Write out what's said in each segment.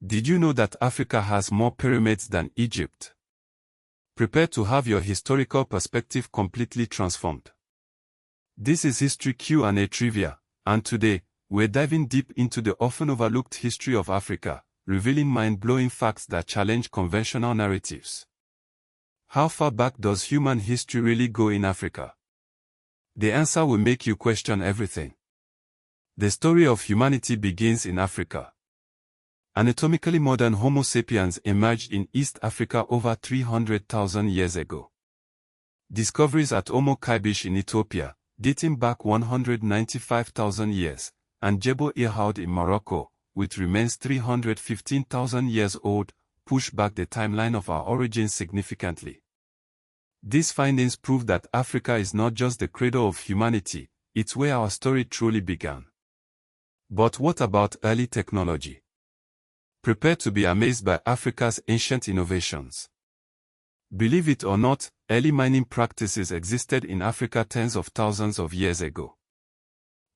Did you know that Africa has more pyramids than Egypt? Prepare to have your historical perspective completely transformed. This is History Q&A Trivia, and today, we're diving deep into the often overlooked history of Africa, revealing mind-blowing facts that challenge conventional narratives. How far back does human history really go in Africa? The answer will make you question everything. The story of humanity begins in Africa. Anatomically modern Homo sapiens emerged in East Africa over 300,000 years ago. Discoveries at Omo Kaibish in Ethiopia, dating back 195,000 years, and Jebel Irhoud in Morocco, with remains 315,000 years old, push back the timeline of our origins significantly. These findings prove that Africa is not just the cradle of humanity, it's where our story truly began. But what about early technology? Prepare to be amazed by Africa's ancient innovations. Believe it or not, early mining practices existed in Africa tens of thousands of years ago.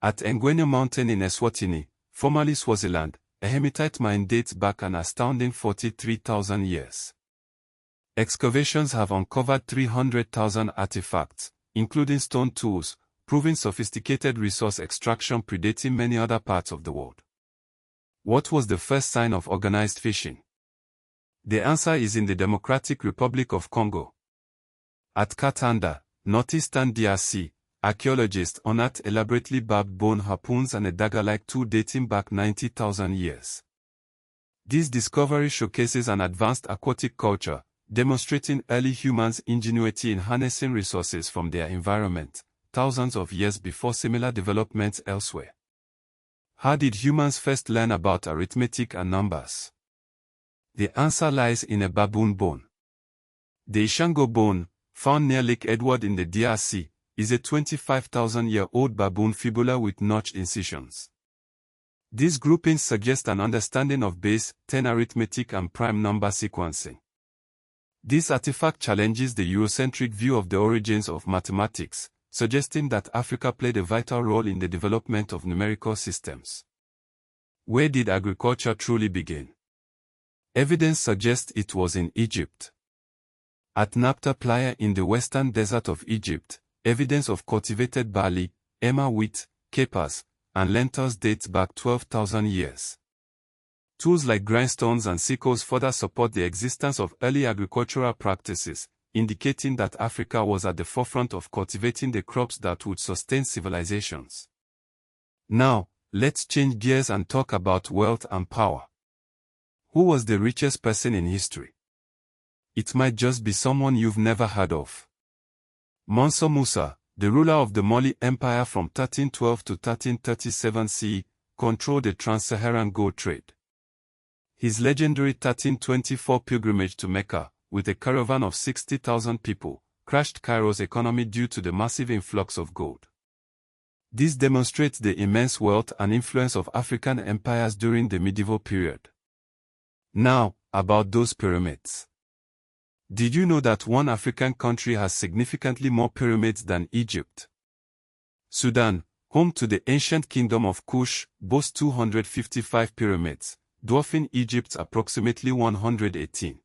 At Ngwenya Mountain in Eswatini, formerly Swaziland, a hematite mine dates back an astounding 43,000 years. Excavations have uncovered 300,000 artifacts, including stone tools, proving sophisticated resource extraction predating many other parts of the world. What was the first sign of organized fishing? The answer is in the Democratic Republic of Congo. At Katanda, northeastern DRC, archaeologists unearthed elaborately barbed bone harpoons and a dagger-like tool dating back 90,000 years. This discovery showcases an advanced aquatic culture, demonstrating early humans' ingenuity in harnessing resources from their environment, thousands of years before similar developments elsewhere. How did humans first learn about arithmetic and numbers? The answer lies in a baboon bone. The Ishango bone, found near Lake Edward in the DRC, is a 25,000-year-old baboon fibula with notched incisions. These groupings suggest an understanding of base 10 arithmetic and prime number sequencing. This artifact challenges the Eurocentric view of the origins of mathematics, suggesting that Africa played a vital role in the development of numerical systems. Where did agriculture truly begin? Evidence suggests it was in Egypt. At Napta Playa in the western desert of Egypt, evidence of cultivated barley, emmer wheat, capers, and lentils dates back 12,000 years. Tools like grindstones and sickles further support the existence of early agricultural practices, indicating that Africa was at the forefront of cultivating the crops that would sustain civilizations. Now, let's change gears and talk about wealth and power. Who was the richest person in history? It might just be someone you've never heard of. Mansa Musa, the ruler of the Mali Empire from 1312 to 1337 CE, controlled the trans-Saharan gold trade. His legendary 1324 pilgrimage to Mecca, with a caravan of 60,000 people, crashed Cairo's economy due to the massive influx of gold. This demonstrates the immense wealth and influence of African empires during the medieval period. Now, about those pyramids. Did you know that one African country has significantly more pyramids than Egypt? Sudan, home to the ancient kingdom of Kush, boasts 255 pyramids, dwarfing Egypt's approximately 118.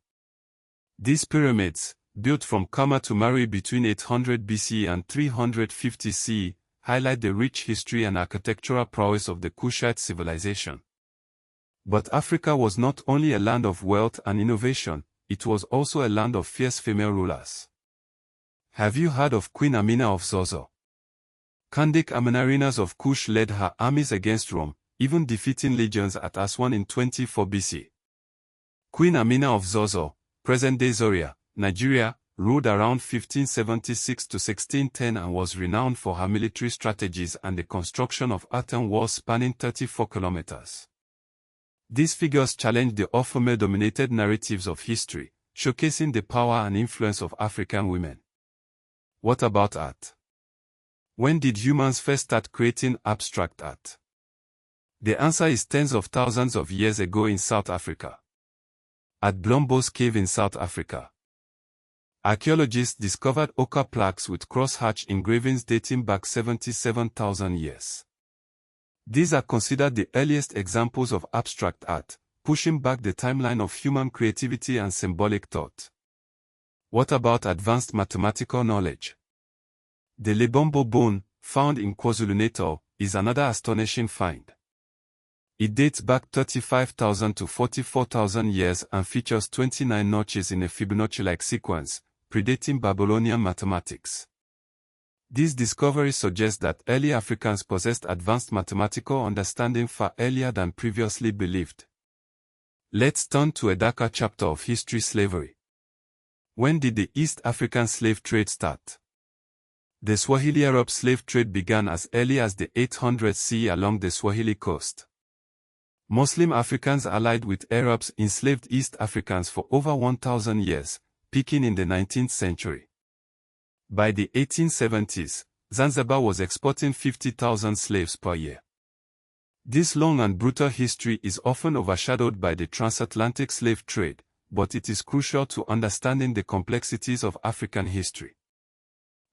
These pyramids, built from Kama to Mari between 800 BCE and 350 CE, highlight the rich history and architectural prowess of the Kushite civilization. But Africa was not only a land of wealth and innovation, it was also a land of fierce female rulers. Have you heard of Queen Amina of Zozo? Kandik Amenarinas of Kush led her armies against Rome, even defeating legions at Aswan in 24 BC. Queen Amina of Zozo, present-day Zaria, Nigeria, ruled around 1576 to 1610 and was renowned for her military strategies and the construction of earthen walls spanning 34 kilometers. These figures challenge the often male-dominated narratives of history, showcasing the power and influence of African women. What about art? When did humans first start creating abstract art? The answer is tens of thousands of years ago in South Africa. At Blombos Cave in South Africa, archaeologists discovered ochre plaques with crosshatch engravings dating back 77,000 years. These are considered the earliest examples of abstract art, pushing back the timeline of human creativity and symbolic thought. What about advanced mathematical knowledge? The Lebombo bone, found in KwaZulu-Natal, is another astonishing find. It dates back 35,000 to 44,000 years and features 29 notches in a Fibonacci-like sequence, predating Babylonian mathematics. This discovery suggests that early Africans possessed advanced mathematical understanding far earlier than previously believed. Let's turn to a darker chapter of history: slavery. When did the East African slave trade start? The Swahili-Arab slave trade began as early as the 800s CE along the Swahili coast. Muslim Africans allied with Arabs enslaved East Africans for over 1,000 years, peaking in the 19th century. By the 1870s, Zanzibar was exporting 50,000 slaves per year. This long and brutal history is often overshadowed by the transatlantic slave trade, but it is crucial to understanding the complexities of African history.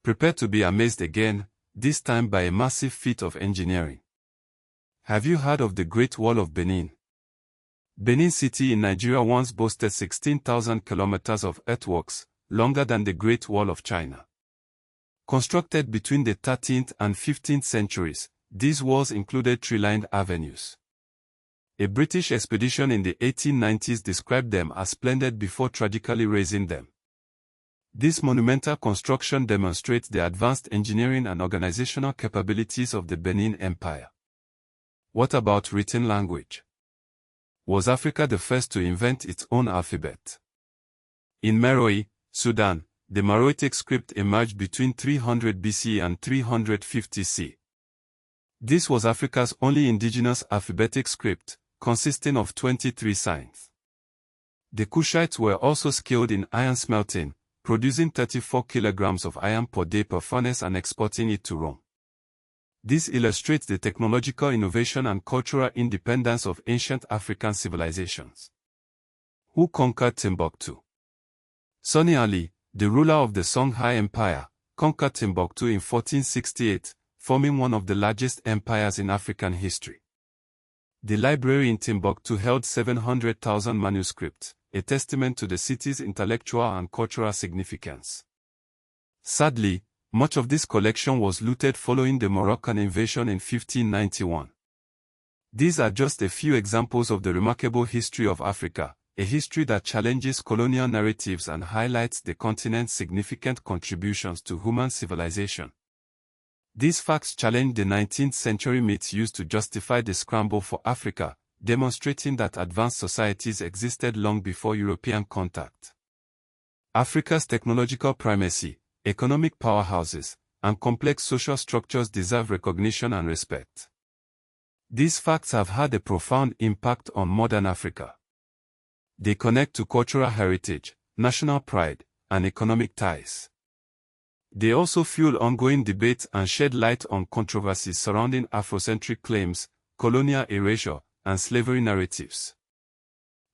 Prepare to be amazed again, this time by a massive feat of engineering. Have you heard of the Great Wall of Benin? Benin City in Nigeria once boasted 16,000 kilometers of earthworks, longer than the Great Wall of China. Constructed between the 13th and 15th centuries, these walls included tree-lined avenues. A British expedition in the 1890s described them as splendid before tragically razing them. This monumental construction demonstrates the advanced engineering and organizational capabilities of the Benin Empire. What about written language? Was Africa the first to invent its own alphabet? In Meroe, Sudan, the Meroitic script emerged between 300 BC and 350 CE. This was Africa's only indigenous alphabetic script, consisting of 23 signs. The Kushites were also skilled in iron smelting, producing 34 kilograms of iron per day per furnace and exporting it to Rome. This illustrates the technological innovation and cultural independence of ancient African civilizations. Who conquered Timbuktu? Sani Ali, the ruler of the Songhai Empire, conquered Timbuktu in 1468, forming one of the largest empires in African history. The library in Timbuktu held 700,000 manuscripts, a testament to the city's intellectual and cultural significance. Sadly, much of this collection was looted following the Moroccan invasion in 1591. These are just a few examples of the remarkable history of Africa, a history that challenges colonial narratives and highlights the continent's significant contributions to human civilization. These facts challenge the 19th century myths used to justify the scramble for Africa, demonstrating that advanced societies existed long before European contact. Africa's technological primacy, economic powerhouses, and complex social structures deserve recognition and respect. These facts have had a profound impact on modern Africa. They connect to cultural heritage, national pride, and economic ties. They also fuel ongoing debates and shed light on controversies surrounding Afrocentric claims, colonial erasure, and slavery narratives.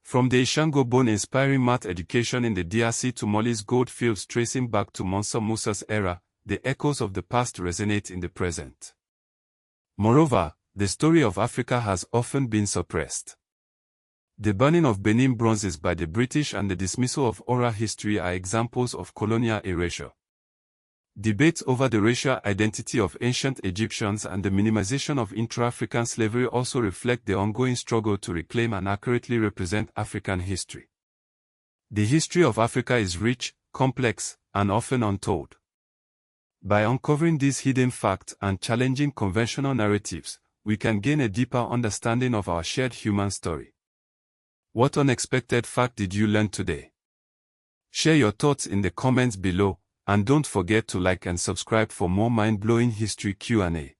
From the Ishango bone inspiring math education in the DRC to Mali's gold fields tracing back to Musa's era, the echoes of the past resonate in the present. Moreover, the story of Africa has often been suppressed. The burning of Benin bronzes by the British and the dismissal of oral history are examples of colonial erasure. Debates over the racial identity of ancient Egyptians and the minimization of intra-African slavery also reflect the ongoing struggle to reclaim and accurately represent African history. The history of Africa is rich, complex, and often untold. By uncovering these hidden facts and challenging conventional narratives, we can gain a deeper understanding of our shared human story. What unexpected fact did you learn today? Share your thoughts in the comments below, and don't forget to like and subscribe for more mind-blowing history Q&A.